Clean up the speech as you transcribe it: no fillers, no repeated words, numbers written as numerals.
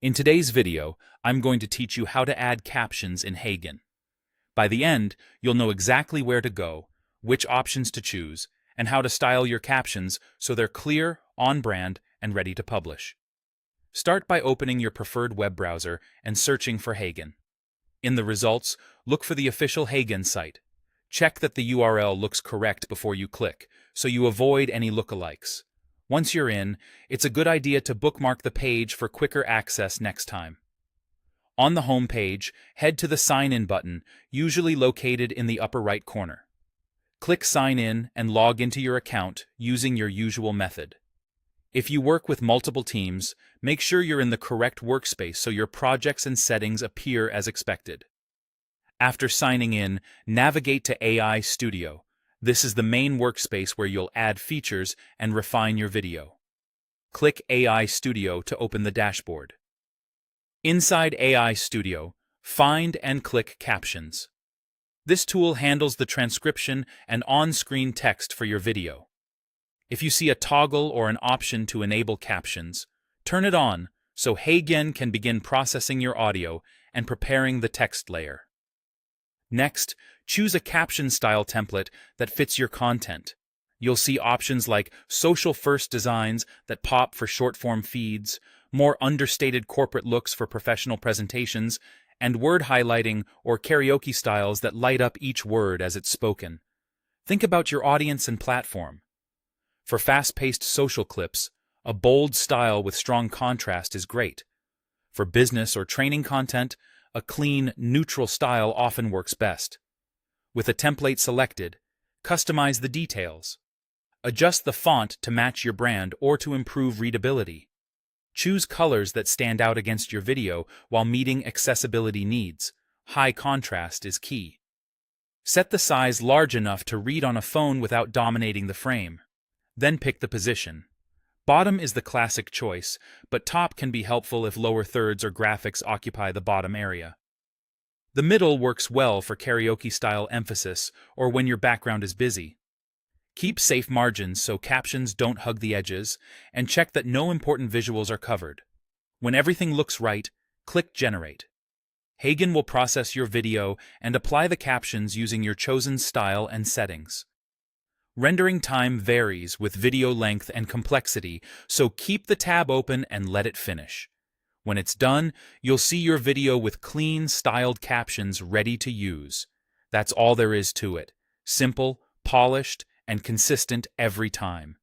In today's video, I'm going to teach you how to add captions in Heygen. By the end, you'll know exactly where to go, which options to choose, and how to style your captions so they're clear, on-brand, and ready to publish. Start by opening your preferred web browser and searching for Heygen. In the results, look for the official Heygen site. Check that the URL looks correct before you click, so you avoid any lookalikes. Once you're in, it's a good idea to bookmark the page for quicker access next time. On the home page, head to the Sign In button, usually located in the upper right corner. Click Sign In and log into your account using your usual method. If you work with multiple teams, make sure you're in the correct workspace so your projects and settings appear as expected. After signing in, navigate to AI Studio. This is the main workspace where you'll add features and refine your video. Click AI Studio to open the dashboard. Inside AI Studio, find and click Captions. This tool handles the transcription and on-screen text for your video. If you see a toggle or an option to enable captions, turn it on so Heygen can begin processing your audio and preparing the text layer. Next, choose a caption style template that fits your content. You'll see options like social-first designs that pop for short-form feeds, more understated corporate looks for professional presentations, and word highlighting or karaoke styles that light up each word as it's spoken. Think about your audience and platform. For fast-paced social clips, a bold style with strong contrast is great. For business or training content, a clean, neutral style often works best. With a template selected, customize the details. Adjust the font to match your brand or to improve readability. Choose colors that stand out against your video while meeting accessibility needs. High contrast is key. Set the size large enough to read on a phone without dominating the frame. Then pick the position. Bottom is the classic choice, but top can be helpful if lower thirds or graphics occupy the bottom area. The middle works well for karaoke-style emphasis or when your background is busy. Keep safe margins so captions don't hug the edges, and check that no important visuals are covered. When everything looks right, click Generate. Heygen will process your video and apply the captions using your chosen style and settings. Rendering time varies with video length and complexity, so keep the tab open and let it finish. When it's done, you'll see your video with clean, styled captions ready to use. That's all there is to it. Simple, polished, and consistent every time.